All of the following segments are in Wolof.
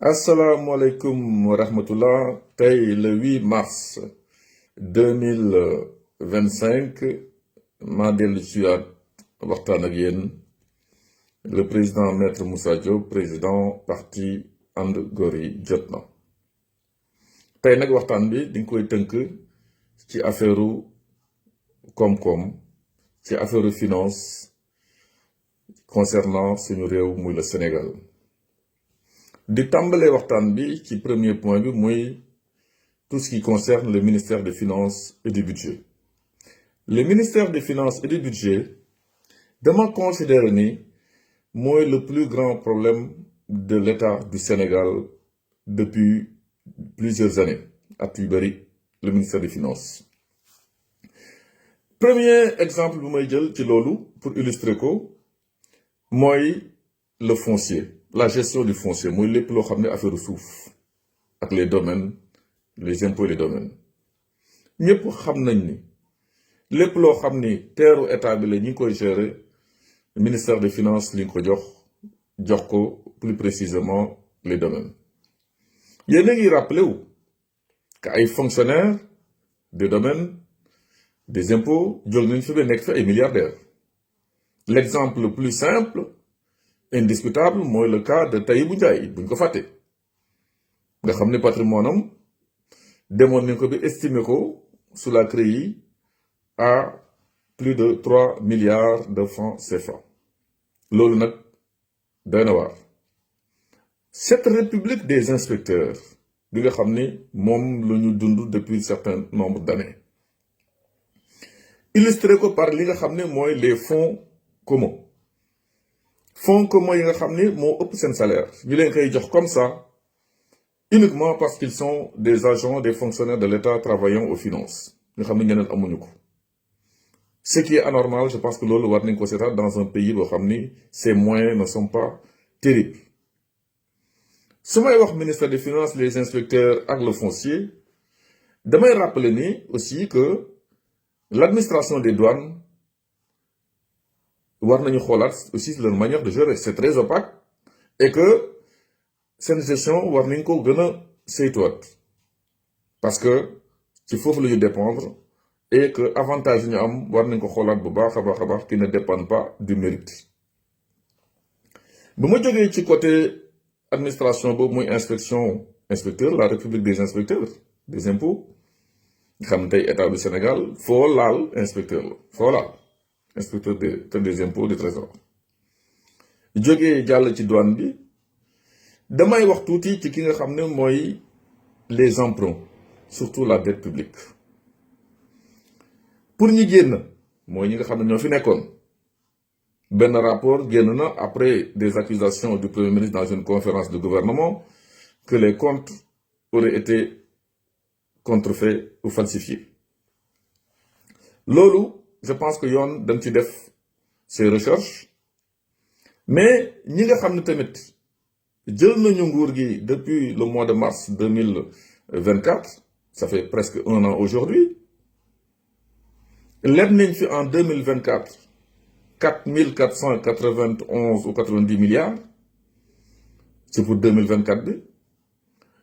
Assalamualaikum wa rahmatullah. Tey le 8 mars 2025 maa dellu si waat waxtaan ak yéen le président maître Moussa Diop président parti And Gor yi jot na. tey nag waxtaan bi di nga koy tënk ci affaireu koom-koom ci affaireu finance concernant suñu réew muy le Sénégal. di tàmbalee waxtaan bi ci premier point bi mooy tout ce qui concerne le ministère des Finances et du Budget. Le ministère des Finances et du Budget dama considère ni mooy le plus grand problème de l'État du Sénégal depuis plusieurs années at yu bari le ministère des Finances. Premier exemple bu may jël ci loolu pour illustrer ko mooy le foncier. La gestion du foncier mooy lépp loo xam ne affaire suuf ak les domaines les impôts et les domaines ñëpp xam nañ ni lépp loo xam ni teeru état bi la ñi ngi koy gérer ministère des finances li nga ko jox ko plus précisément les domaines. yéen a ngi rappelé wu que ay fonctionnaires des domaines des impôts jóg nañ fi ba nekk fi ay milliardaires. L'exemple le plus simple indiscutable mooy le cas de Tahibou Ndiaye buñ ko fàtte nga xam ne patrimoine am demoon nañ ko bi estimé ko sous la CREI à plus de 3 milliards de francs CFA. loolu nag doy na waar. Cette république des inspecteurs bi nga xam ne moom la ñu dund depuis un certain nombre d'années illustré ko par li nga xam ne mooy les fonds communs. Fonds communs yi nga xam ne moo ëpp seen salaire ñu leen koy jox comme ça uniquement parce qu'ils sont des agents des fonctionnaires de l'État travaillant aux finances nga xam ne ñeneen amuñu ko. Ce qui est anormal, je pense que loolu war nañ ko seetaat dans un pays boo xam ni ces moyens ne sont pas terribles. su may wax ministère des finances les inspecteurs ak le foncier damay rappeler ni aussi que l'administration des douanes war nañu xoolaat aussi leur manière de gérer. C'est très opaque et que seen gestion war nañ ko gën a saytuwaat parce que ci foofu la ñu dépendre et que avantage yi ñu am war nañ ko xoolaat bu baax a baax qui ne dépendent pas du mérite. bu ma jógee ci côté administration boobu muy inspecteur la république des inspecteurs des impôts nga xam ne tey état du Sénégal foo laal inspecteur la foo laal inspecteur des impôts du trésor. jógee jàll ci douane bi damay wax tuuti ci ki nga xam ne mooy les emprunts surtout la dette publique. pour ñi génn mooy ñi nga xam ne ñoo fi nekkoon benn rapport génn na après des accusations du premier ministre dans une conférence de gouvernement que les comptes auraient été contrefaits ou falsifiés. loolu je pense que yoon dañ ci def ces recherches mais ñi nga xam ne tamit jël nañu nguur gi depuis le mois de mars 2024 ça fait presque un an aujourd'hui leb nañ fi en 2024 4491 ou 90 milliards c'est pour 2024 bi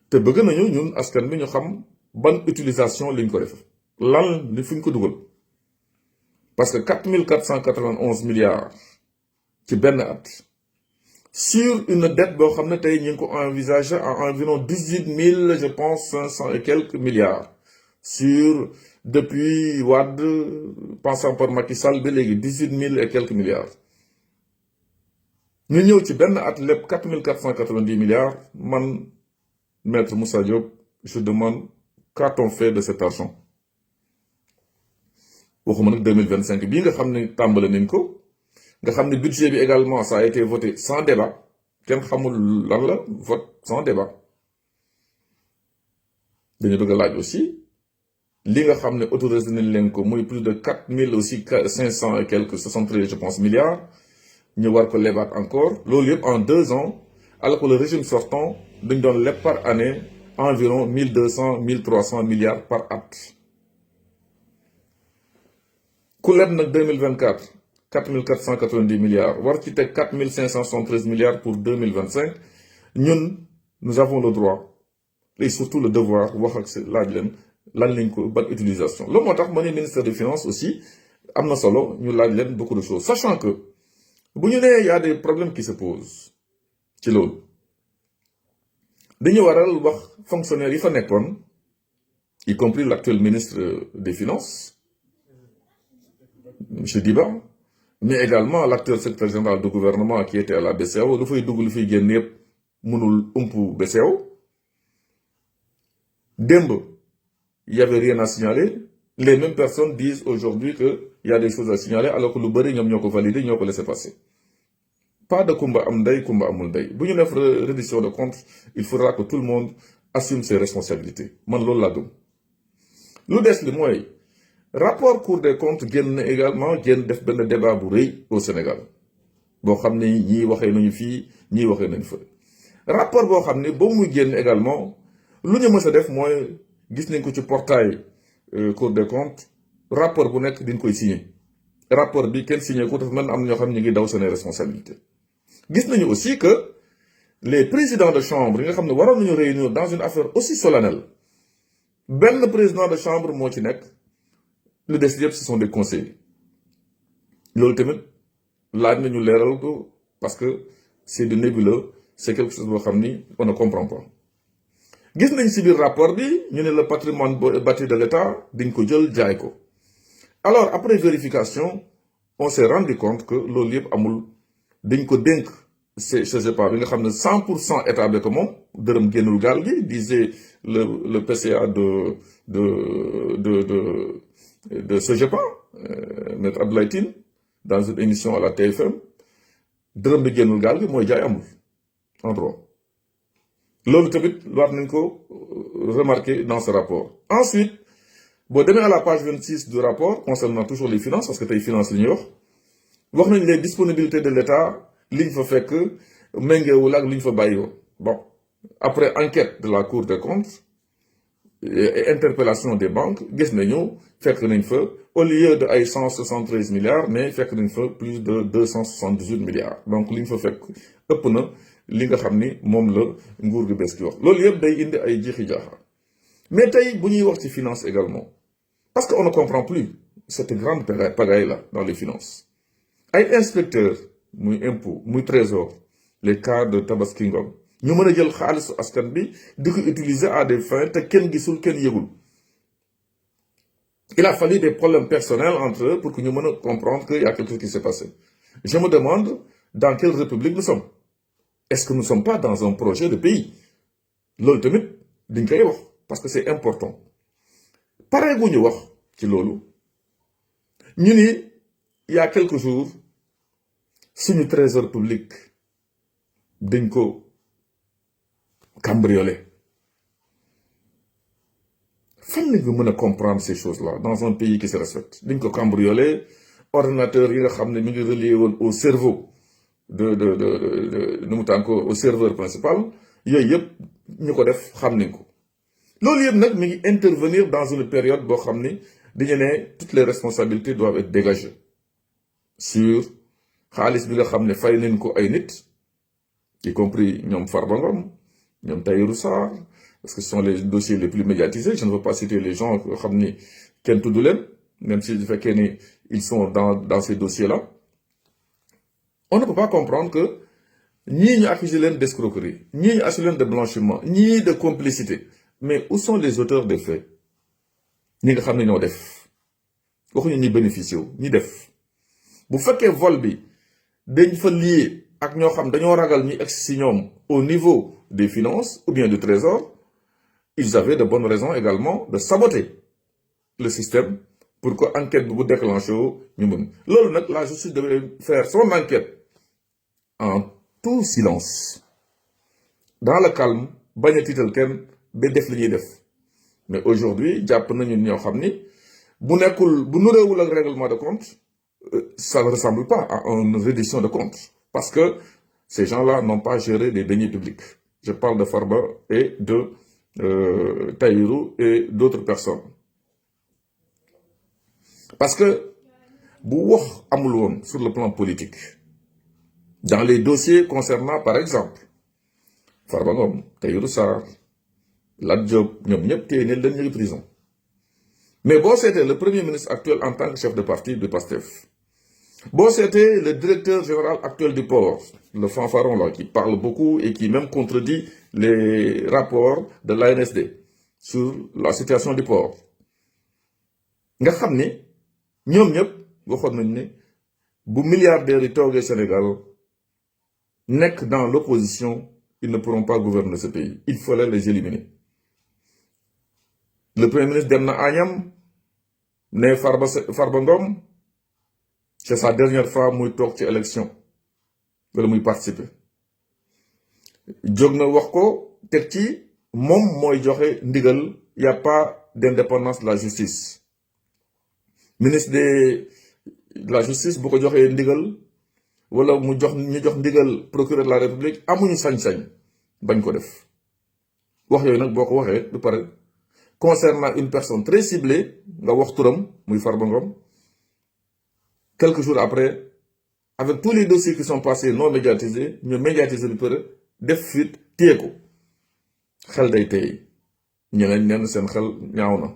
te bëgg nañu ñun askan bi ñu xam ban utilisation liñ ko def lan li fi ñu ko dugal parce que 4491 milliards ci benn at sur une dette boo xam ne tey ñu ngi ko envisagé à environ 18 000 je pense 500 et quelques milliards sur depuis Wade passant par Macky Sall ba léegi 18 000 et quelques milliards ñu ñëw ci benn at lépp 4490 milliards man maître Moussa Diop je demande qu'a-t-on fait de cet argent. waxuma nag 2025 bii nga xam ne tàmbale nañ ko nga xam ne budget bi également ça a été voté sans débat kenn xamul lan la vote sans débat. dañu bëgg a laaj aussi li nga xam ne autorisé nañ leen ko muy plus de 4000 aussi 500 et quelques 73 je pense milliards ñu war ko lebaat encore loolu yëpp en 2 ans alors que le régime sortant dañ doon leb par année environ 1200 1300 milliards par at. ku leb nag 2024 4490 milliards war ci teg 4573 milliards pour 2025 ñun nous avons le droit et surtout le devoir wax ak laaj leen lan lañ ko ban utilisation loolu moo tax ma ne ministère des finances aussi am na solo ñu laaj leen beaucoup de choses sachant que bu ñu nee y a des problèmes qui se posent ci loolu dañu waral wax fonctionnaires yi fa nekkoon y compris l'actuel ministre des finances monsieur Diba mais également l'actuel secrétaire général du gouvernement qui était à la BCEAO lu fay dugg lu fiy génn yëpp mënul umpu BCEAO démb il y avait rien à signaler les mêmes personnes disent aujourd'hui que il y a des choses à signaler alors que lu bëri ñoom ñoo ko validé ñoo ko laissé passer pas de kumba am ndey kumba amul ndey bu ñu def reddition de compte il faudra que tout le monde assume ses responsabilités man loolu laa gëm lu des li mooy rapport Cour des comptes génn na également génn def benn débat bu rëy au Sénégal boo xam ne ñii waxee nañu fii ñii waxee nañu fa rapport boo xam ne ba muy génn également lu ñu mës a def mooy gis nañ ko ci portail Cour des comptes rapport bu nekk diñ koy signé rapport bi kenn signé ko dafa mel am na ñoo xam ne ñu ngi daw seen responsabilité gis nañu aussi que les présidents de chambre yi nga xam ne waroon nañu réunir dans une affaire aussi solennelle benn président de chambre moo ci nekk lu des yëpp ce sont des conseillers loolu tamit laaj nañu leeral ko parce que c'est de nébuleux c'est quelque chose boo xam ni on ne comprend pas gis nañ ci biir rapport bi ñu ne le patrimoine bâti de l'État dañ ko jël jaay ko alors après vérification on s'est rendu compte que loolu yëpp amul dañ ko dénk CGPA bi nga xam ne 100% état bi ko moom dërëm génnul gaal gi disait le PCA de CGPA maître Abdoulaye Tine dans une émission à la TFM dërëm bi génnul gaal gi mooy jaay amul en droit loolu tamit war nañ ko remarquer dans ce rapport ensuite boo demee à la page 26 du rapport concernant toujours les finances parce que tey finance li ñuy wax nañ les disponibilités de l'État li ñu fa fekk méngeewul ak li ñu fa bàyyi woon bon après enquête de la Cour des comptes et interpellation des banques gis nañu fekk nañ fa au lieu de ay 173 milliards mais fekk nañ fa plus de 278 milliards donc li ñu fa fekk ëpp na li nga xam ni moom la nguur gi bees ki wax loolu yëpp day indi ay jiixi jaaxa mais tey bu ñuy wax ci finance également parce qu'on ne comprend plus cette grande pagaille là dans les finances ay inspecteurs muy impôt muy trésor les cas de Tabaski Ngom ñu mën a jël xaalisu askan bi di ko utiliser à des fins te kenn gisul kenn yëgul il a fallu des problèmes personnels entre eux pour que ñu mën a comprendre qu'il y a quelque chose qui s'est passé je me demande dans quelle république nous sommes est-ce que nous ne sommes pas dans un projet de pays loolu tamit dañ koy wax parce que c'est important pare gu ñu wax ci loolu ñu ni il y a quelques jours suñu trésor public dañ ko cambriolé fan la nga mën a comprendre ces choses-là dans un pays qui se respecte dañ ko cambriolé ordinateur yi nga xam ne mi ngi relié woon au cerveau nu mu tànn ko au serveur principal yooyu yëpp ñu ko def xam nañ ko loolu yëpp nag mi ngi intervenir dans une période boo xam ni dañu ne toutes les responsabilités doivent être dégagées sur xaalis bi nga xam ne fay nañ ko ay nit y compris ñoom Farba Ngom ñoom Tahirou Sarr parce que ce sont les dossiers les plus médiatisés je ne veux pas citer les gens yoo xam ni kenn tudd leen même si su fekkee ni ils sont dans ces dossiers-là on ne peut pas comprendre que ñii ñu accusé leen d'escroquerie ñii ñu accusé leen de blanchiment ñii de complicité mais où sont les auteurs des faits ñi nga xam ne ñoo def waxuñu ñi bénéficié wu ñi def bu fekkee vol bi dañ fa lié ak ñoo xam dañoo ragal ñu egg si ñoom au niveau des finances ou bien du trésor ils avaient de bonnes raisons également de saboter le système pour que enquête bi bu déclenché wu ñu mën loolu nag la justice devait faire son enquête en tout silence dans le calme bañ a tiital kenn ba def li ñuy def mais aujourd'hui jàpp nañu ñoo xam ni bu nekkul bu nuréewul ak règlement de compte ça ne ressemble pas à une reddition de compte parce que ces gens-là n'ont pas géré des deniers publics je parle de Farba et de Tahirou et d'autres personnes parce que bu wax amul woon sur le plan politique dans les dossiers concernant par exemple Farba Ngom, Tahirou Sarr, Lat Diop, ñoom ñëpp téye nañ leen ñu ngi prison. Mais bon, c'était le premier ministre actuel en tant que chef de parti de PASTEF. Bon, c'était le directeur général actuel du port, le fanfaron là, qui parle beaucoup et qui même contredit les rapports de l'ANSD sur la situation du port. Nga xam ne ñoom ñëpp waxoon nañ ne bu milliardaires yi toogee Sénégal nekk dans l'opposition, ils ne pourront pas gouverner ce pays. Il fallait les éliminer. Le premier ministre dem na Agnam ne Farba Ngom c'est sa dernière fois muy toog ci élection wala muy participer jóg na wax ko teg ci moom mooy joxe ndigal y a pas d'indépendance de la justice. Ministre de la justice bu ko joxee ndigal wala mu jox ñu jox ndigal procureur de la république amuñu sañ-sañ bañ ko def wax yooyu nag boo ko waxee du pare concernant une personne très ciblée nga wax turam muy Farba Ngom quelques jours après avec tous les dossiers qui sont passés non médiatisés ñu médiatiser bi pare def fuite téye ko xel day tey ñeneen ñenn seen xel ñaaw na.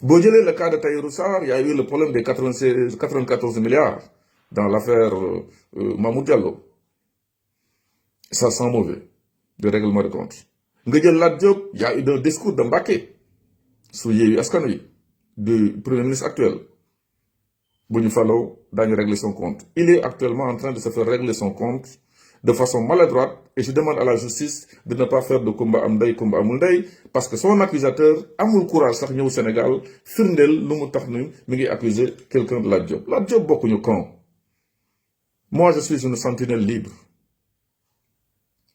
Boo jëlee le cas de Tahirou Sarr, il y a eu le problème des 94 milliards dans l'affaire Mamour Diallo. Ça sent mauvais, de règlement de compte. Nga jël Lat Diop, il y a eu un discours de Mbacké sur Yewwi Askan Wi du premier ministre actuel. Bu ñu faloo daañu régler son compte. Il est actuellement en train de se faire régler son compte de façon maladroite et je demande à la justice de ne pas faire de Kumba am ndey Kumba amul ndey parce que son accusateur amul courage sax ñëw Sénégal firndeel lu mu tax ni mi ngi accuser quelqu'un de Lat Diop. Lat Diop bokkuñu camp. Moi je suis une sentinelle libre.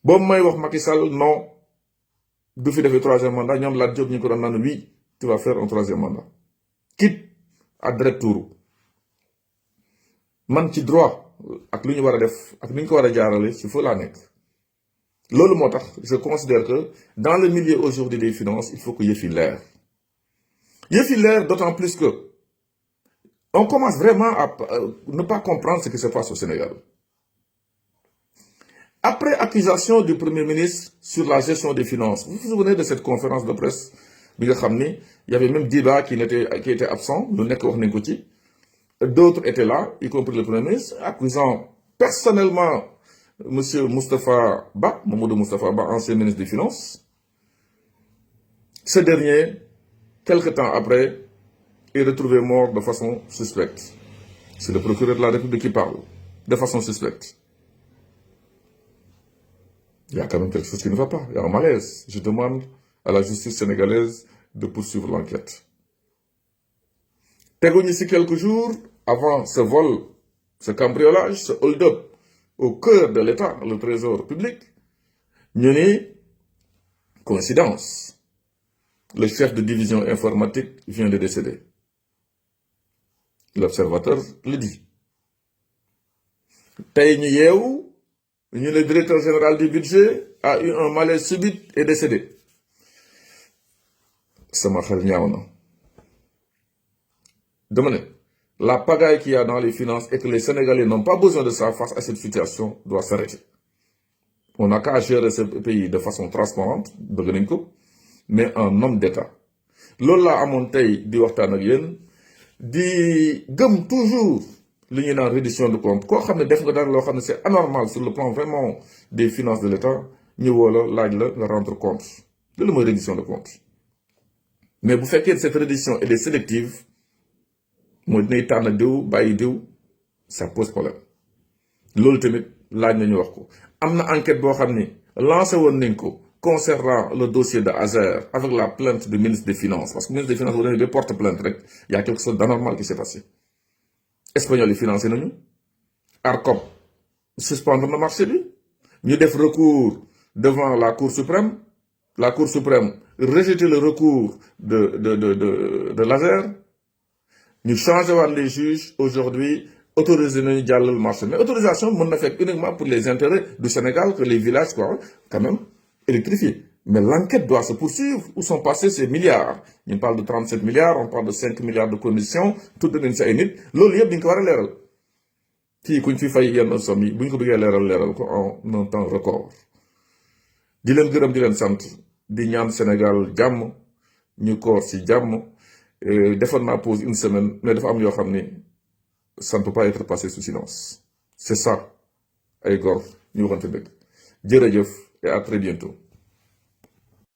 Boobu may wax Macky Sall non du fi defee troisième mandat ñoom Lat Diop ñu ko doon naan oui tu vas faire un troisième mandat. Quitte à direct tour man ci droit ak lu ñu war a def ak ni ñu ko war a jaarale ci fa laa nekk. Loolu moo tax je considère que dans le milieu aujourd'hui des finances il faut que yëf yi leer. Yëf yi leer d'autant plus que on commence vraiment à ne pas comprendre ce qui se passe au Sénégal. Après accusation du Premier ministre sur la gestion des finances, vous vous souvenez de cette conférence de presse bi nga xam ni il y avait même Diba qui était absent lu nekk wax nañ ko ci. D'autres étaient là, y compris le Premier ministre, accusant personnellement M. Moustapha Ba, Mamadou Moustapha Ba, ancien ministre des Finances. Ce dernier, quelque temps après, est retrouvé mort de façon suspecte. C'est le procureur de la République qui parle, de façon suspecte. Il y a quand même quelque chose qui ne va pas, il y a un malaise. Je demande à la justice sénégalaise de poursuivre l'enquête. Teguñu ci quelques jours avant ce vol, ce cambriolage, ce hold-up au cœur de l'État, le trésor public, ñu ni coïncidence. Le chef de division informatique vient de décéder. L'observateur le dit. Tey ñu yeewu ñu le directeur général du budget a eu un malaise subit et décédé. Sama xel ñaaw na. Dama ne la pagaille qu'il y a dans les finances et que les Sénégalais n'ont pas besoin de ça face à cette situation doit s'arrêter. On n'a qu'à gérer ce pays de façon transparente, bëgg nañ ko, mais en homme d'État. Loolu laa amoon tey di waxtaan ak yéen di gëm toujours li ñuy naan reddition de compte koo xam ne def nga dara loo xam ne c'est anormal sur le plan vraiment des finances de l'État ñu woo la laaj la nga rendre compte loolu mooy reddition de compte. Mais bu fekkee cette reddition elle est sélective mooy dinay tànn diw bàyyi diw ça pose problème loolu tamit laaj nañu wax ko. Am na enquête boo xam ni lancé woon nañ ko concernant le dossier de Azer avec la plainte du ministre des Finances parce que le ministre des Finances bu demee ba porte plainte rek y a quelque chose d'anormal qui s'est passé. Espagnol yi financé nañu ARCOP suspendre na marché bi ñu def recours devant la Cour suprême rejeté le recours de l'Azer. Ñu changé waat les juges aujourd'hui autorisé nañu jàllal marché mais autorisation mën na fekk uniquement pour les intérêts du Sénégal que les villages quoi quand même électrifiés. Mais l'enquête doit se poursuivre. Où sont passés ces milliards? On parle de 37 milliards, on parle de 5 milliards de commissions, tout nañ si ay nit loolu yëpp dañ ko war a leeral kii kuñ fi fay yenn somme yi bu ñu ko bëggee leeral ko en un temps record. di leen gërëm di leen sant di ñaan Sénégal jàmm ñu koor ci jàmm. Defoon naa pause une semaine mais dafa am yoo xam ni ça ne peut pas être passé sous silence c'est ça ay góor ñu waxante dëgg jërëjëf et à très bientôt.